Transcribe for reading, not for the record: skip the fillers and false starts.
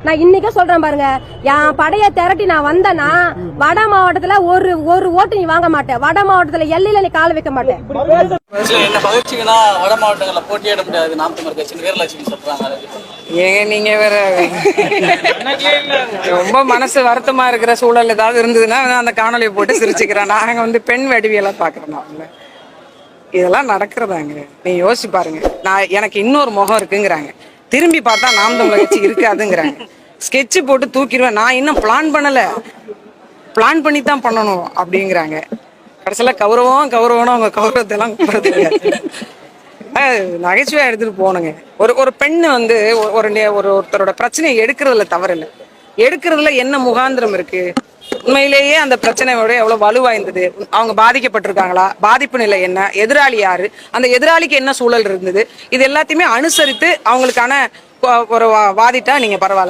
நான் இன்னைக்கே சொல்றேன் பாருங்க, என் படைய திரட்டி நான் வந்தேன்னா வட மாவட்டத்துல ஒரு ஓட்டு நீ வாங்க மாட்டேன். வட மாவட்டத்துல எல்லையில நீ கால வைக்க மாட்டேன். என்ன பகிர்ச்சிங்கன்னா வட மாவட்டங்களில் போட்டியிட முடியாது நாம் தமிழர் கட்சி வீரலட்சுமி சொல்றாங்க. ஏங்க நீங்க வேற ரொம்ப மனசு வருத்தமா இருக்கிற சூழல் ஏதாவது இருந்ததுன்னா அந்த காணொலியை போட்டு சிரிச்சுக்கிறேன். நாங்க பெண் வடிவியலை பாக்குறோம். இதெல்லாம் நடக்கிறதாங்க. நீ யோசிச்சு பாருங்க. எனக்கு இன்னொரு முகம் இருக்குங்கிறாங்க, திரும்பி பார்த்தா நாம் தமிழர் கட்சி இருக்காதுங்கிறாங்க. ஸ்கெட்ச் போட்டு தூக்கிடுவேன், நான் இன்னும் பிளான் பண்ணல, பிளான் பண்ணி தான் பண்ணணும் அப்படிங்கிறாங்க. கடைசியில கௌரவம் அவங்க கௌரவத்தை எல்லாம் நகைச்சுவையா எடுத்துட்டு போகணுங்க. ஒரு பெண்ணு ஒருத்தரோட பிரச்சனையை எடுக்கிறதுல தவறு இல்லை, எடுக்கிறதுல என்ன முகாந்திரம் இருக்கு? உண்மையிலேயே அந்த பிரச்சனையோட எவ்வளவு வலுவாய்ந்தது, அவங்க பாதிக்கப்பட்டிருக்காங்களா, பாதிப்பு நிலை என்ன, எதிராளி யாரு, அந்த எதிராளிக்கு என்ன சூழல் இருந்தது, இது எல்லாத்தையுமே அனுசரித்து அவங்களுக்கான ஒரு வாதிட்டா நீங்க பரவாயில்ல.